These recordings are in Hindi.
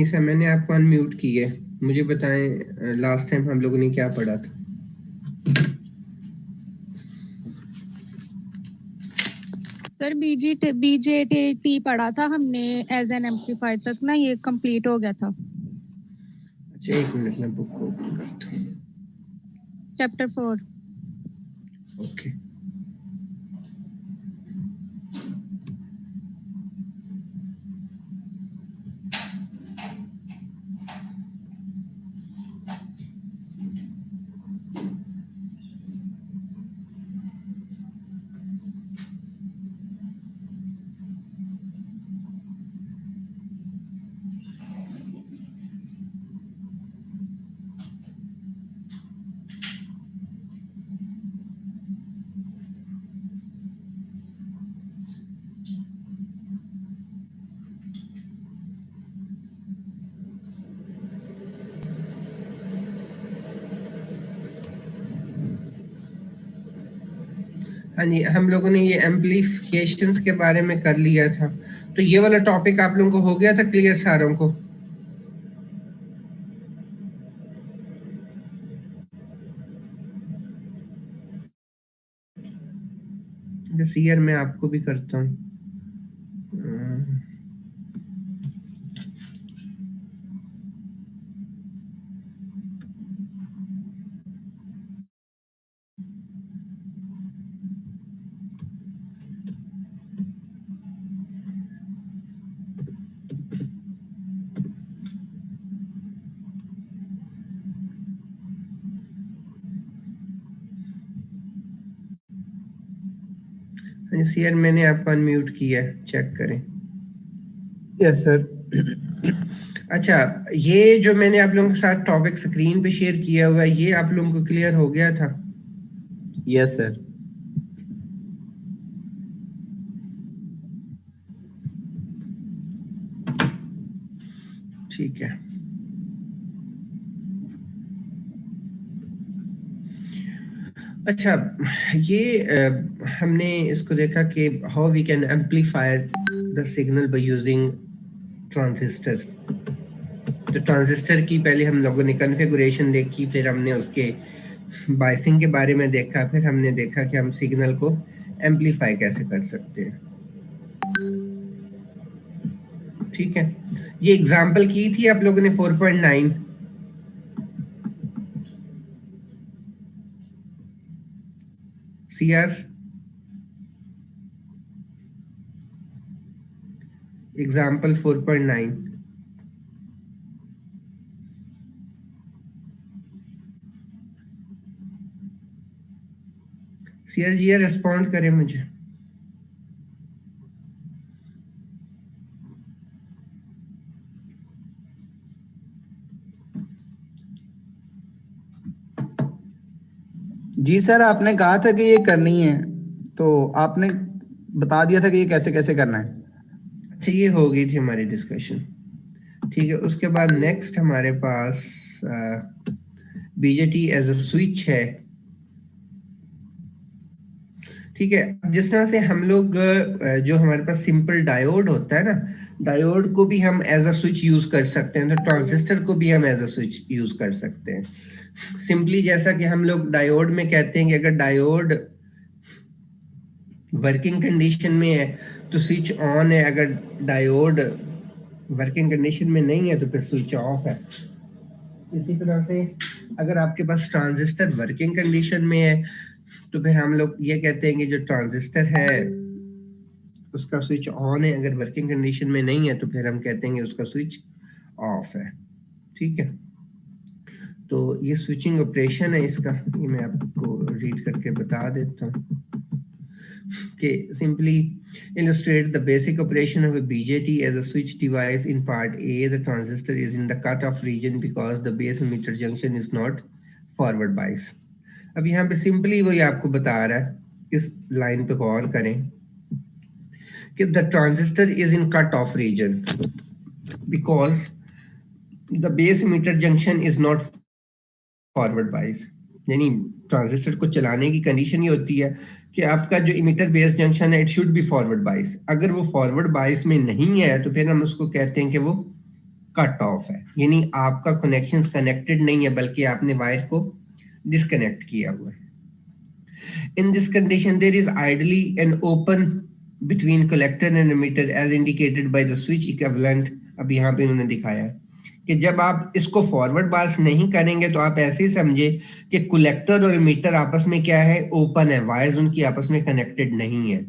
सर मैंने आपको अनम्यूट की है, मुझे बताएं लास्ट टाइम हम लोगों ने क्या पढ़ा था। सर बीजेटी पढ़ा था हमने एज एन एम्पलीफायर तक ना, ये कंप्लीट हो गया था। अच्छा एक मिनट में बुक को ओपन करता हूँ। चैप्टर 4। ओके हाँ जी, हम लोगों ने ये एम्पलीफिकेशंस के बारे में कर लिया था, तो ये वाला टॉपिक आप लोगों को हो गया था क्लियर सारों को? जैसे यार मैं आपको भी करता हूँ। यार मैंने आपको अनम्यूट किया है, चेक करें। Yes sir. अच्छा, ये जो मैंने आप लोगों के साथ टॉपिक स्क्रीन पे शेयर किया हुआ है, ये आप लोगों को क्लियर हो गया था? Yes sir. ठीक है। अच्छा, ये हमने इसको देखा कि how we can amplifier the signal by using transistor. तो ट्रांजिस्टर की पहले हम लोगों ने कॉन्फ़िगरेशन देखी, फिर हमने उसके बायसिंग के बारे में देखा, फिर हमने देखा कि हम सिग्नल को एम्पलीफाई कैसे कर सकते हैं। ठीक है, ये एग्जांपल की थी आप लोगों ने 4.9। CR example 4.9। सीआर जी रिस्पॉन्ड करें मुझे। जी सर, आपने कहा था कि ये करनी है, तो आपने बता दिया था कि ये कैसे कैसे करना है। अच्छा, ये हो गई थी हमारी डिस्कशन। ठीक है, उसके बाद नेक्स्ट हमारे पास बीजेटी एज अ स्विच है। ठीक है, जिस तरह से हम लोग जो हमारे पास सिंपल डायोड होता है ना, डायोड को भी हम एज अ स्विच यूज कर सकते हैं, तो ट्रांजिस्टर को भी हम एज अ स्विच यूज कर सकते हैं। सिंपली जैसा कि हम लोग डायोड में कहते हैं कि अगर डायोड वर्किंग कंडीशन में है तो स्विच ऑन है, अगर डायोड वर्किंग कंडीशन में नहीं है तो फिर स्विच ऑफ है। इसी तरह से अगर आपके पास ट्रांजिस्टर वर्किंग कंडीशन में है तो फिर हम लोग ये कहते हैं कि जो ट्रांजिस्टर है उसका स्विच ऑन है, अगर वर्किंग कंडीशन में नहीं है तो फिर हम कहते हैं कि उसका स्विच ऑफ है। ठीक है, तो ये स्विचिंग ऑपरेशन है इसका, ये मैं आपको रीड करके बता देता हूँ कि simply illustrate the basic operation of a BJT as a switch device. In part A, the transistor is in the cutoff region because the base emitter junction is not forward bias. अब यहाँ पे सिंपली वही आपको बता रहा है, इस लाइन पे गौर करें कि the transistor is in cutoff region because the base emitter junction is not forward bias. यानी ट्रांजिस्टर को चलाने की कंडीशन ये होती है कि आपका जो इमिटर बेस जंक्शन है इट शुड बी फॉरवर्ड बाइस। अगर वो फॉरवर्ड बाइस में नहीं है तो फिर हम उसको कहते हैं कि वो कट ऑफ है, यानी आपका कनेक्शन कनेक्टेड नहीं है बल्कि आपने वायर को डिस्कनेक्ट किया हुआ है। In this condition, there is ideally an open between collector and emitter as indicated by the switch equivalent। अब यहाँ पे इन्होंने दिखाया है कि जब आप इसको फॉरवर्ड पास नहीं करेंगे तो आप ऐसे ही समझे कि कलेक्टर और emitter आपस में क्या है, ओपन है, वायर्स उनकी आपस में कनेक्टेड नहीं है।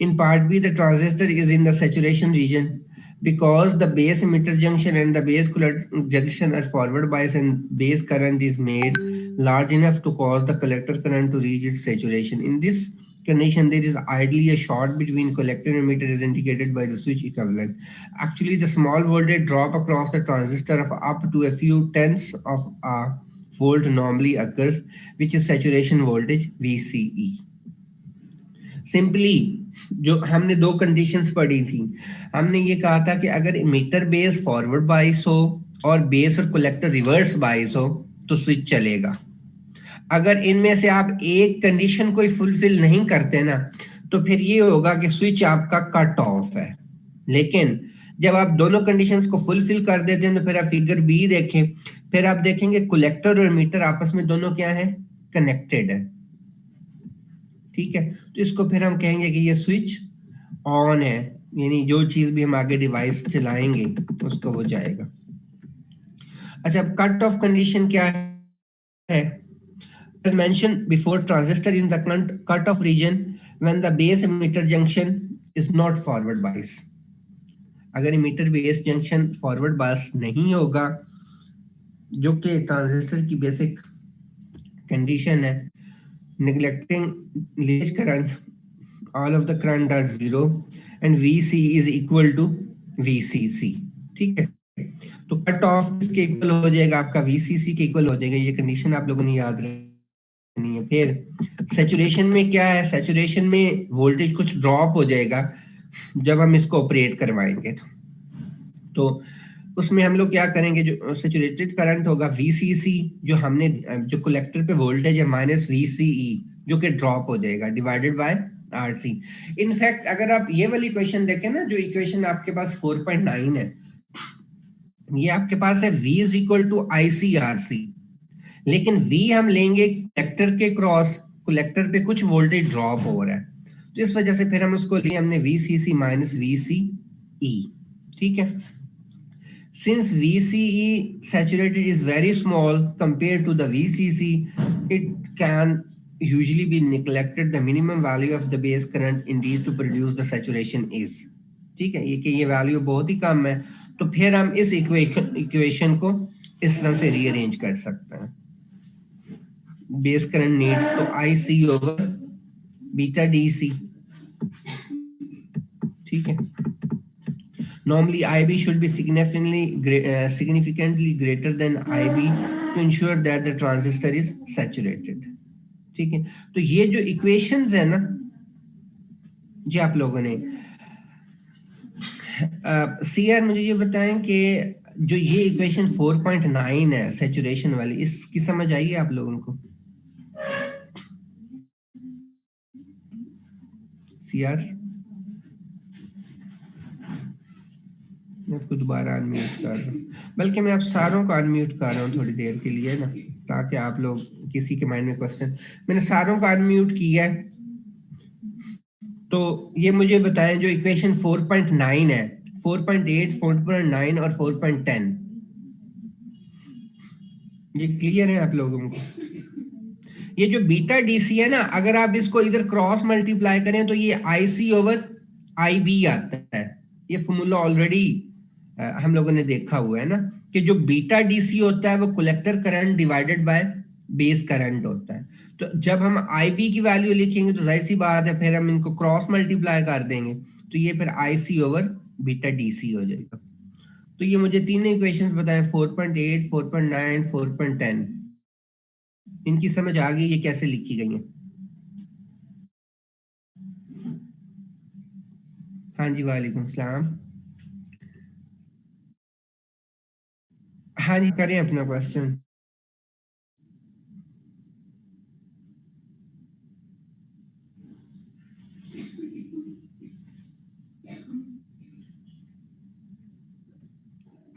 In part B, the transistor is in the saturation region because the base emitter junction and the base collector junction are forward bias and base current is made large enough to cause the collector current to reach its saturation. In this condition, there is ideally a short between collector and emitter is indicated by the switch equivalent. Actually, the small voltage drop across the transistor of up to a few tenths of a volt normally occurs, which is saturation voltage VCE. Simply जो हमने दो कंडीशंस पढ़ी थी, हमने ये कहा था कि अगर इमीटर बेस फॉरवर्ड बाइस हो और बेस और कलेक्टर रिवर्स बाइस हो तो स्विच चलेगा। अगर इनमें से आप एक कंडीशन कोई फुलफिल नहीं करते ना तो फिर ये होगा कि स्विच आपका कट ऑफ है। लेकिन जब आप दोनों कंडीशंस को फुलफिल कर देते हैं तो फिर आप फिगर बी देखें, फिर आप देखेंगे कलेक्टर और इमीटर आपस में दोनों क्या है, कनेक्टेड है। ठीक है, तो इसको फिर हम कहेंगे कि ये स्विच ऑन है, यानी जो चीज भी हम आगे डिवाइस चलाएंगे उसको वो जाएगा। अच्छा, कट ऑफ कंडीशन क्या है? As mentioned before, transistor in the cut off region when the base emitter junction is not forward bias। अगर emitter base junction forward bias नहीं होगा, जो कि ट्रांजिस्टर की बेसिक कंडीशन है, neglecting leakage current, all of the current are zero and VC is equal to VCC। ठीक है, तो कट ऑफ किसके इक्वल हो जाएगा, आपका VCC के इक्वल हो जाएगा। ये कंडीशन आप लोगों ने याद रखनी है। फिर सैचुरेशन में क्या है, सैचुरेशन में वोल्टेज कुछ ड्रॉप हो जाएगा जब हम इसको ऑपरेट करवाएंगे। तो उसमें हम लोग क्या करेंगे, जो सैचुरेटेड करंट होगा VCC, जो हमने जो कलेक्टर पे वोल्टेज है माइनस VCE जो कि ड्रॉप हो जाएगा डिवाइडेड बाय RC। इनफैक्ट अगर आप ये वाली इक्वेशन देखें ना, जो इक्वेशन आपके पास 4.9 है, ये आपके पास है V is equal to ICRC, लेकिन V हम लेंगे कलेक्टर के क्रॉस, कलेक्टर पे कुछ वोल्टेज ड्रॉप हो रहा है, तो इस वजह से फिर हम उसको लिए हमने VCC माइनस VCE। ठीक है, since VCE saturated is very small compared to the VCC, it can usually be neglected the minimum value of the base current indeed to produce the saturation is। ठीक है, ये कि ये वैल्यू बहुत ही कम है, तो फिर हम इस इक्वेशन को इस तरह से रीअरेंज कर सकते हैं। बेस करंट नीड्स तो IC ओवर बीटा DC। ठीक है, normally IB should be significantly greater than IB to ensure that the transistor is saturated। ठीक है, तो ये जो इक्वेशंस है ना जी, आप लोगों ने CR मुझे ये बताएं कि जो ये इक्वेशन 4.9 है सैचुरेशन वाली, इसकी समझ आई है आप लोगों को? CR मैं आपको दोबारा अनम्यूट कर रहा हूँ, बल्कि मैं आप सारों को अनम्यूट कर रहा हूँ थोड़ी देर के लिए ना, ताकि आप लोग किसी के माइंड में क्वेश्चन, मैंने सारों को अनम्यूट किया है। तो ये मुझे बताएं जो इक्वेशन 4.9 है, 4.8, 4.9 और 4.10, ये क्लियर है आप लोगों को? ये जो बीटा DC है ना, अगर आप इसको इधर क्रॉस मल्टीप्लाई करें तो ये IC ओवर IB आता है। ये फॉर्मूला ऑलरेडी हम लोगों ने देखा हुआ है ना, कि जो बीटा DC होता है वो collector current divided by base current होता है। तो जब हम IB की वैल्यू लिखेंगे तो जाहिर सी बात है फिर हम इनको क्रॉस मल्टीप्लाई कर देंगे, तो ये फिर IC ओवर बीटा DC हो जाएगा। तो ये मुझे तीन इक्वेशंस बताएं, 4.8, 4.9, 4.10, इनकी समझ आ गई ये कैसे लिखी गई है? हाँ जी, वालेकुम सलाम। हाँ जी, करें अपना क्वेश्चन।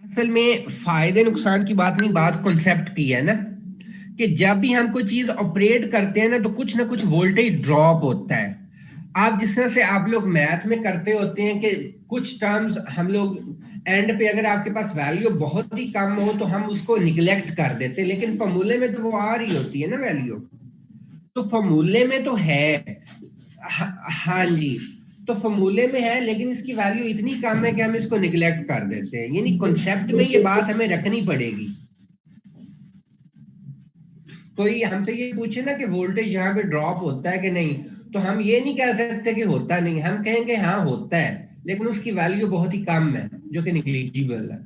असल में फायदे नुकसान की बात नहीं, बात कॉन्सेप्ट की है ना, कि जब भी हम कोई चीज ऑपरेट करते हैं ना कुछ वोल्टेज ड्रॉप होता है। आप जिस तरह से आप लोग मैथ में करते होते हैं कि कुछ टर्म्स हम लोग एंड पे अगर आपके पास वैल्यू बहुत ही कम हो तो हम उसको निग्लेक्ट कर देते हैं, लेकिन फॉर्मूले में तो वो आ रही होती है ना वैल्यू, तो फॉर्मूले में तो है। हाँ जी, तो फॉर्मूले में है, लेकिन इसकी वैल्यू इतनी कम है कि हम इसको निग्लेक्ट कर देते हैं, यानी कॉन्सेप्ट में ये बात हमें रखनी पड़ेगी। कोई हमसे ये पूछे ना कि वोल्टेज यहाँ पे ड्रॉप होता है कि नहीं, तो हम ये नहीं कह सकते कि होता नहीं, हम कहेंगे हाँ होता है, लेकिन उसकी वैल्यू बहुत ही कम है, जो कि निग्लिजिबल है।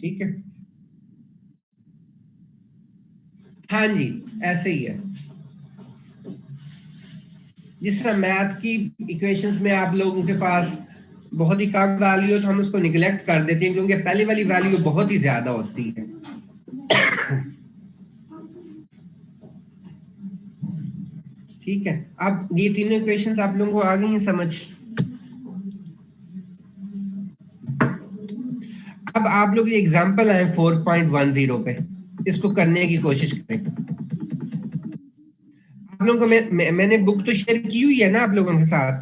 ठीक है, हाँ जी, ऐसे ही है। जिस तरह मैथ की इक्वेशंस में आप लोगों के पास बहुत ही कम वैल्यू है तो हम उसको निग्लेक्ट कर देते हैं, क्योंकि पहली वाली वैल्यू बहुत ही ज्यादा होती है। ठीक है, अब ये तीनों इक्वेशंस आप लोगों को आ गई हैं समझ। अब आप लोग ये एग्जांपल आए 4.10 पे, इसको करने की कोशिश करें। आप लोगों को मैंने बुक तो शेयर की हुई है ना आप लोगों के साथ।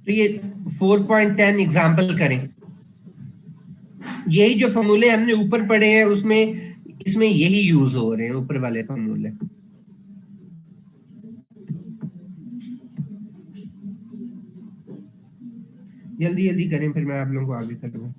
तो ये 4.10 एग्जांपल करें। यही जो फॉर्मूले हमने ऊपर पढ़े हैं उसमें इसमें यही यूज हो रहे हैं, ऊपर वाले फॉर्मूले। जल्दी जल्दी करें, फिर मैं आप लोगों को आगे करूंगा।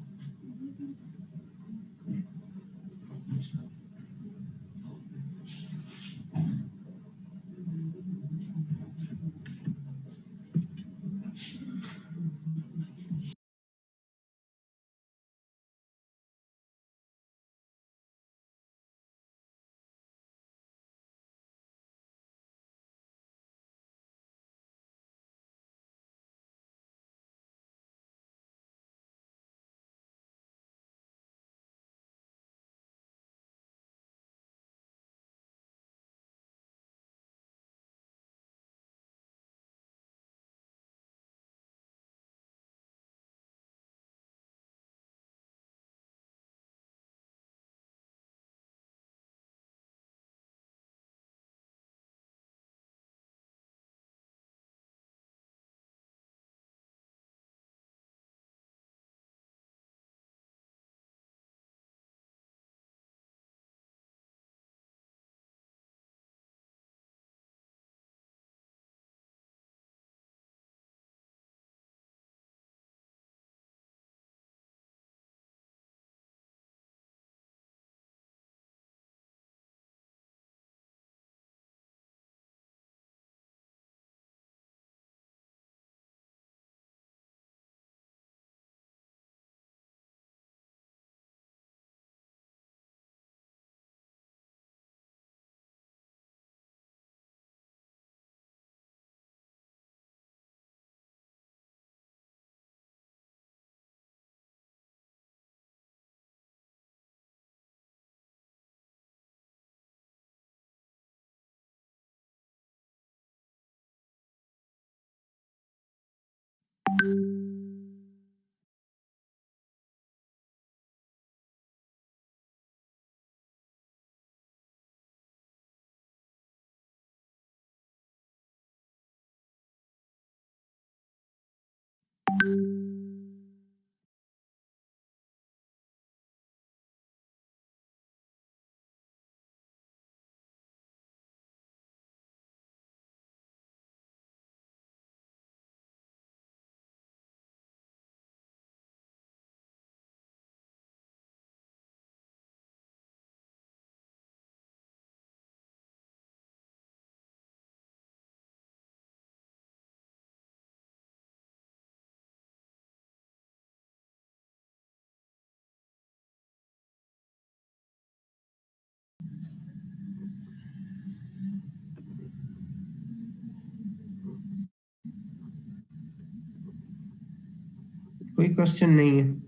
कोई क्वेश्चन नहीं है।